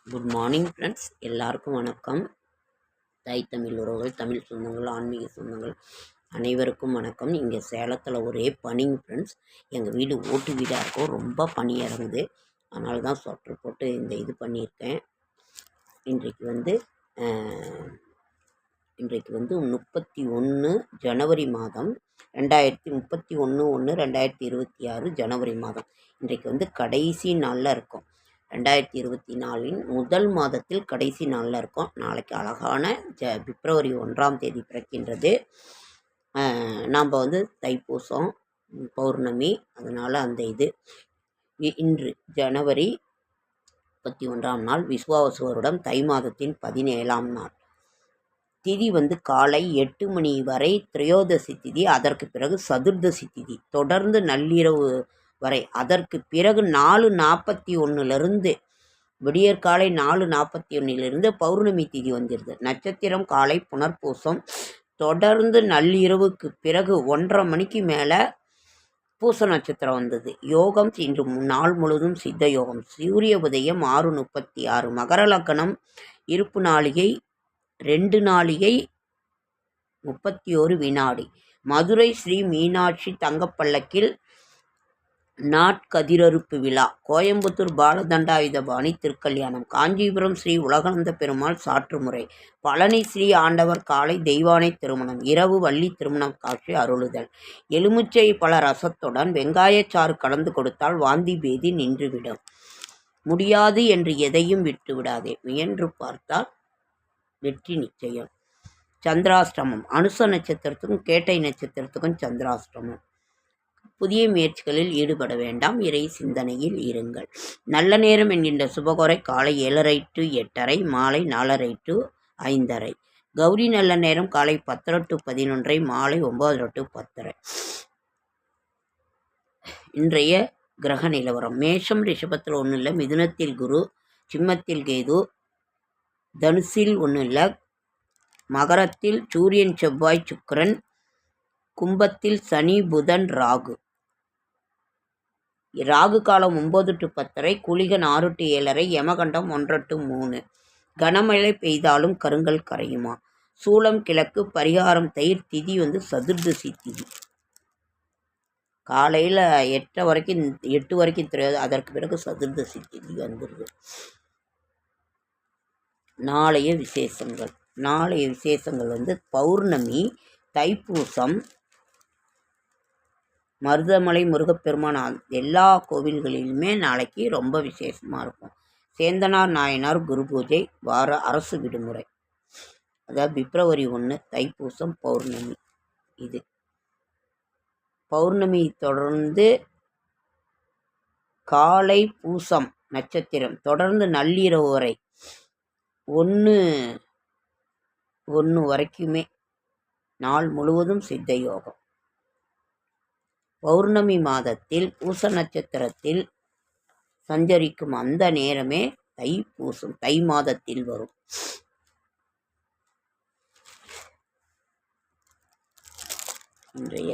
Good morning friends, எல்லாருக்கும் வணக்கம். தமிழ் உறவுகள், தமிழ் சொந்தங்கள், ஆன்மீக சொந்தங்கள் அனைவருக்கும் வணக்கம். இங்கே சேலத்தில் ஒரே பனிங்க ஃப்ரெண்ட்ஸ். எங்கள் வீடு ஓட்டு வீடாக இருக்கும், ரொம்ப பனி இறங்குது. அதனால தான் சொட்டர் போட்டு இந்த இது பண்ணியிருக்கேன். இன்றைக்கு வந்து 31 ஜனவரி மாதம் 2026 ஜனவரி மாதம். இன்றைக்கு வந்து கடைசி நாளில் இருக்கும். 2024 முதல் மாதத்தில் கடைசி நாளில் இருக்கும். நாளைக்கு அழகான பிப்ரவரி 1ஆம் தேதி பிறக்கின்றது. நாம் வந்து தைப்பூசம் பௌர்ணமி, அதனால் அந்த இது இன்று ஜனவரி 31ஆம் நாள், விசுவாவசு வருடம் தை மாதத்தின் 17ஆம் நாள். திதி வந்து காலை 8 மணி வரை திரையோதசி திதி, அதற்கு பிறகு சதுர்தசி திதி, தொடர்ந்து நள்ளிரவு வரை. அதற்கு பிறகு 4:41 விடியற்காலை 4:41 பௌர்ணமி திதி வந்துடுது. நட்சத்திரம் காலை புனர்பூசம், தொடர்ந்து நள்ளிரவுக்கு பிறகு 1:30 மணிக்கு மேலே பூச நட்சத்திரம் வந்தது. யோகம் இன்று நாள் முழுவதும் சித்த யோகம். சூரிய உதயம் 6:36, மகர லக்னம் இருப்பு நாளிகை 2 நாளிகை 31 வினாடி. மதுரை ஸ்ரீ மீனாட்சி தங்கப்பல்லக்கில் நாட்கதிரறுப்பு விழா. கோயம்புத்தூர் பாலதண்டாயுதபாணி திருக்கல்யாணம். காஞ்சிபுரம் ஸ்ரீ உலகளந்த பெருமாள் சாற்றுமுறை. பழனி ஸ்ரீ ஆண்டவர் காலை தெய்வானை திருமணம். இரவு வள்ளி திருமணம் காட்சி அருளுதல். எலுமிச்சை பழ ரசத்துடன் வெங்காயச்சாறு கலந்து கொடுத்தால் வாந்தி பேதி நின்றுவிடும். முடியாது என்று எதையும் விட்டுவிடாதே, முயன்று பார்த்தால் வெற்றி நிச்சயம். சந்திராஷ்டமம். அனுச நட்சத்திரத்துக்கும் கேட்டை நட்சத்திரத்துக்கும் சந்திராஷ்டமம். புதிய முயற்சிகளில் ஈடுபட வேண்டாம், இறை சிந்தனையில் இருங்கள். நல்ல நேரம் என்கின்ற சுபகோரை காலை 7:30 to 8:30, மாலை 4:30 to 5:30. கௌரி நல்ல நேரம் காலை 10:00 to 11:30, மாலை 9:00 to 10:30. இன்றைய கிரக நிலவரம். மேஷம் ரிஷபத்தில் ஒன்றும் இல்லை, மிதுனத்தில் குரு, சிம்மத்தில் கேது, தனுசில் ஒன்றும் இல்லை, மகரத்தில் சூரியன் செவ்வாய் சுக்கிரன், கும்பத்தில் சனி புதன் ராகு. ராகு காலம் 9 to 10:30, குளிகன் 6 to 7:30, யமகண்டம் 1 to 3. கனமழை பெய்தாலும் கருங்கல் கரையுமா. சூளம் கிழக்கு, பரிகாரம் தயிர். திதி வந்து சதுர்தசி திதி. காலையில் 8 வரைக்கும் தெரியாது, அதற்கு பிறகு சதுர்தசி திதி வந்துடுது. நாளைய விசேஷங்கள் வந்து பௌர்ணமி, தைப்பூசம், மருதமலை முருகப்பெருமான் எல்லா கோவில்களிலுமே நாளைக்கு ரொம்ப விசேஷமாக இருக்கும். சேந்தனார் நாயனார் குரு பூஜை, வார அரசு விடுமுறை. அதாவது பிப்ரவரி 1 தைப்பூசம் பௌர்ணமி. இது பௌர்ணமி தொடர்ந்து காலை பூசம் நட்சத்திரம், தொடர்ந்து நள்ளிரவு வரை 1 வரைக்குமே நாள் முழுவதும் சித்த யோகம். பௌர்ணமி மாதத்தில் பூச நட்சத்திரத்தில் சஞ்சரிக்கும் அந்த நேரமே தைப்பூசம், தை மாதத்தில் வரும். இன்றைய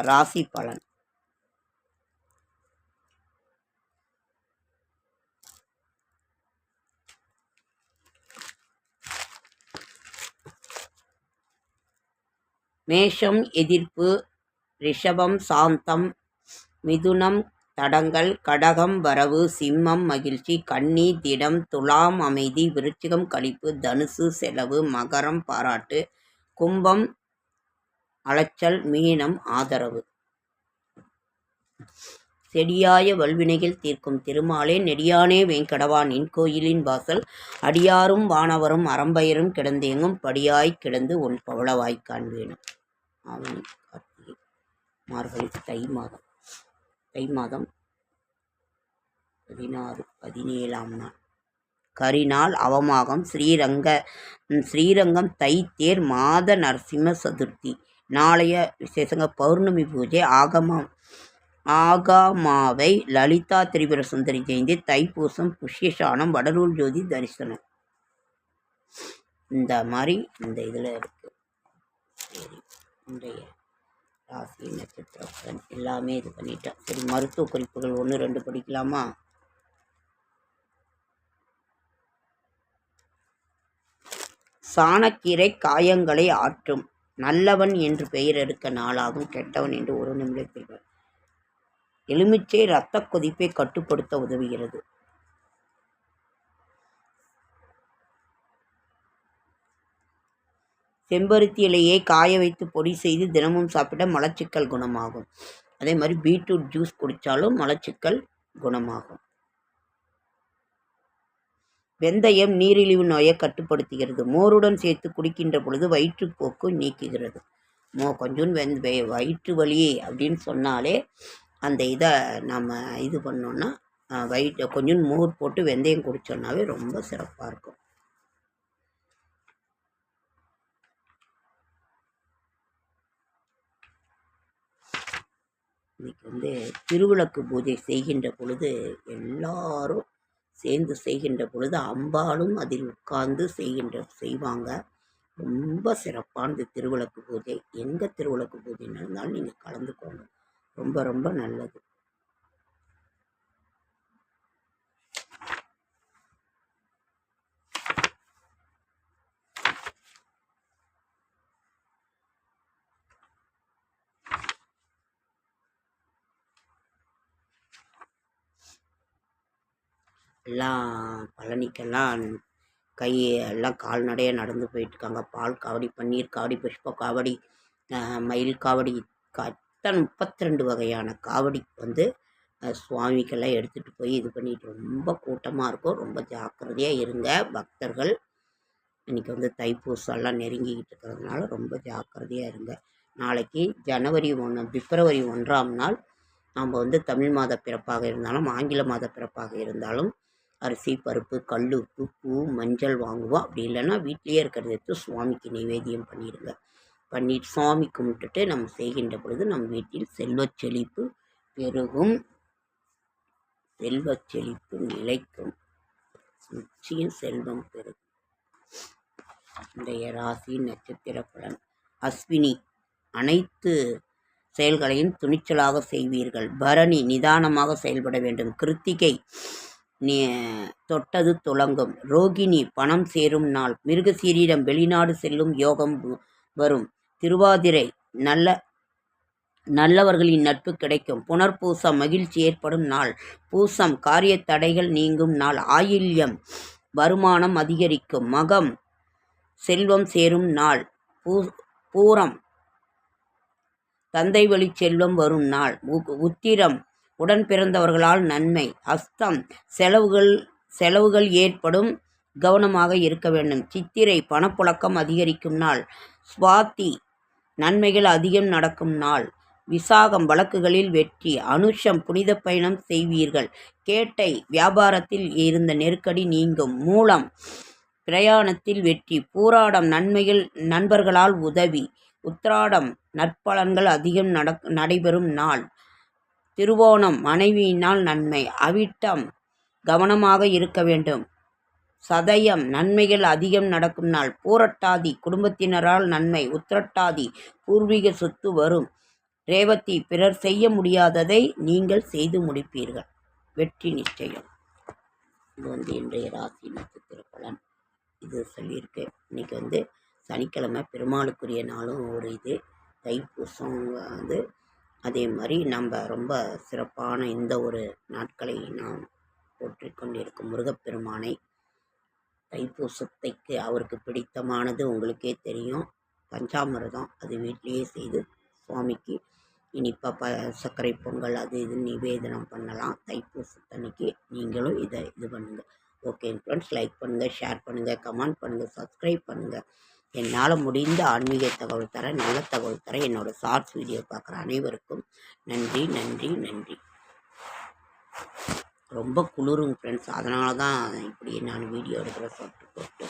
ராசி பலன். மேஷம் எதிர்ப்பு, ரிஷபம் சாந்தம், மிதுனம் தடங்கல், கடகம் வரவு, சிம்மம் மகிழ்ச்சி, கன்னி திடம், துலாம் அமைதி, விருச்சிகம் களிப்பு, தனுசு செலவு, மகரம் பாராட்டு, கும்பம் அலைச்சல், மீனம் ஆதரவு. செடியாய வல்வினைகள் தீர்க்கும் திருமாலே நெடியானே வேங்கடவா, நின் கோயிலின் வாசல் அடியாரும் வானவரும் அறம்பயரும் கிடந்தேங்கும் படியாய் கிடந்து உன் பவளவாய் காண்பேனும். ஆவணி கார்த்திகை மார்கழி தை மாதம் 17ஆம் நாள். கரிநாள் அவமாகம். ஸ்ரீரங்கம் தை தேர், மாத நரசிம்ம சதுர்த்தி. நாளைய விசேஷங்க பௌர்ணமி பூஜை, ஆகமாவை லலிதா திரிபுர சுந்தரி ஜெயந்தி, தைப்பூசம், புஷ்யசானம், வடலூர் ஜோதி தரிசனம். இந்த மாதிரி இந்த இதில் இருக்கு. சரி, இன்றைய ராசி நட்சத்திரம் எல்லாமே இது பண்ணிட்டேன். சரி, மருத்துவ குறிப்புகள் 1-2 படிக்கலாமா? சாணக்கீரை காயங்களை ஆற்றும். நல்லவன் என்று பெயர் எடுக்க நாளாகும், கெட்டவன் என்று ஒரு நிமிடத்தில். எலுமிச்சை இரத்த கொதிப்பை கட்டுப்படுத்த உதவுகிறது. செம்பருத்தி இலையை காய வைத்து பொடி செய்து தினமும் சாப்பிட மலச்சிக்கல் குணமாகும். அதே மாதிரி பீட்ரூட் ஜூஸ் குடித்தாலும் மலச்சிக்கல் குணமாகும். வெந்தயம் நீரிழிவு நோயை கட்டுப்படுத்துகிறது. மோருடன் சேர்த்து குடிக்கின்ற பொழுது வயிற்றுப்போக்கு நீக்குகிறது. கொஞ்சம் வயிற்று வலி அப்படின்னு சொன்னாலே அந்த இதை நம்ம இது பண்ணோன்னா கொஞ்சம் மோர் போட்டு வெந்தயம் குடித்தோன்னாவே ரொம்ப சிறப்பாக இருக்கும். இன்னைக்கு திருவிளக்கு பூஜை செய்கின்ற பொழுது எல்லாரும் சேர்ந்து செய்கின்ற பொழுது அம்பாலும் அதில் உட்கார்ந்து செய்வாங்க. ரொம்ப சிறப்பானது திருவிளக்கு பூஜை. எங்கே திருவிளக்கு பூஜை நடந்தாலும் நீங்கள் கலந்துக்கோங்க, ரொம்ப ரொம்ப நல்லது. எல்லாம் பழனிக்கெல்லாம் எல்லாம் கால்நடையாக நடந்து போயிட்டுருக்காங்க. பால் காவடி, பன்னீர் காவடி, புஷ்ப காவடி, மயில் காவடி, 32 வகையான காவடி சுவாமிக்கெல்லாம் எடுத்துகிட்டு போய் இது பண்ணிட்டு ரொம்ப கூட்டமாக இருக்கும். ரொம்ப ஜாக்கிரதையாக இருங்க பக்தர்கள். இன்றைக்கி தைப்பூசம்லாம் நெருங்கிக்கிட்டு இருக்கிறதுனால ரொம்ப ஜாக்கிரதையாக இருங்க. நாளைக்கு பிப்ரவரி 1ஆம் நாள் நாம் தமிழ் மாத பிறப்பாக இருந்தாலும் ஆங்கில மாத பிறப்பாக இருந்தாலும் அரிசி, பருப்பு, கல் உப்பு, பூ, மஞ்சள் வாங்குவோம். அப்படி இல்லைன்னா வீட்லேயே இருக்கிறத எடுத்து சுவாமிக்கு நைவேத்தியம் பண்ணிட்டு சுவாமி கும்பிட்டுட்டு நம்ம செய்கின்ற பொழுது நம் வீட்டில் செல்வச் செழிப்பு பெருகும், செல்வச் செழிப்பு நிலைக்கும், நிச்சயம் செல்வம் பெருகும். இன்றைய ராசி நட்சத்திர பலன். அஸ்வினி அனைத்து செயல்களையும் துணிச்சலாக செய்வீர்கள். பரணி நிதானமாக செயல்பட வேண்டும். கிருத்திகை தொட்டது துலங்கும். ரோகிணி பணம் சேரும் நாள். மிருகசீரிடம் வெளிநாடு செல்லும் யோகம் வரும். திருவாதிரை நல்லவர்களின் நட்பு கிடைக்கும். புனர்பூசம் மகிழ்ச்சி ஏற்படும் நாள். பூசம் காரிய தடைகள் நீங்கும் நாள். ஆயில்யம் வருமானம் அதிகரிக்கும். மகம் செல்வம் சேரும் நாள். பூரம் தந்தை வழி செல்வம் வரும் நாள். உத்திரம் உடன் பிறந்தவர்களால் நன்மை. அஸ்தம் செலவுகள் ஏற்படும், கவனமாக இருக்க வேண்டும். சித்திரை பணப்புழக்கம் அதிகரிக்கும் நாள். சுவாதி நன்மைகள் அதிகம் நடக்கும் நாள். விசாகம் வழக்குகளில் வெற்றி. அனுஷம் புனித பயணம் செய்வீர்கள். கேட்டை வியாபாரத்தில் இருந்த நெருக்கடி நீங்கும். மூலம் பிரயாணத்தில் வெற்றி. பூராடம் நண்பர்களால் உதவி. உத்திராடம் நற்பலன்கள் அதிகம் நடைபெறும் நாள். திருவோணம் மனைவியினால் நன்மை. அவிட்டம் கவனமாக இருக்க வேண்டும். சதயம் நன்மைகள் அதிகம் நடக்கும் நாள். பூரட்டாதி குடும்பத்தினரால் நன்மை. உத்திரட்டாதி பூர்வீக சொத்து வரும். ரேவதி பிறர் செய்ய முடியாததை நீங்கள் செய்து முடிப்பீர்கள். வெற்றி நிச்சயம். இது இன்றைய ராசி நட்சத்திர பலன். இது சொல்லியிருக்கேன். இன்றைக்கி சனிக்கிழமை பெருமாளுக்குரிய நாளும் ஒரு இது. தைப்பூசம் அதே மாதிரி நம்ம ரொம்ப சிறப்பான இந்த ஒரு நாட்களை நாம் போற்றிக்கொண்டிருக்கும் முருகப்பெருமானை. தைப்பூசத்தைக்கு அவருக்கு பிடித்தமானது உங்களுக்கே தெரியும், பஞ்சாமிர்தம். அது வீட்டிலேயே செய்து சுவாமிக்கு இனிப்பாக சர்க்கரை பொங்கல் அது இது நிவேதனம் பண்ணலாம். தைப்பூசத்தன்னைக்கு நீங்களும் இது பண்ணுங்கள். ஓகே ஃப்ரெண்ட்ஸ், லைக் பண்ணுங்கள், ஷேர் பண்ணுங்கள், கமெண்ட் பண்ணுங்கள், சப்ஸ்கிரைப் பண்ணுங்கள். என்னால் முடிந்த ஆன்மீக தகவல் தர, நல்ல தகவல் தர என்னோடய ஷார்ட்ஸ் வீடியோ பார்க்குற அனைவருக்கும் நன்றி நன்றி நன்றி. ரொம்ப குளிருங்க ஃப்ரெண்ட்ஸ், அதனால தான் இப்படி நான் வீடியோ எடுக்கிற போட்டு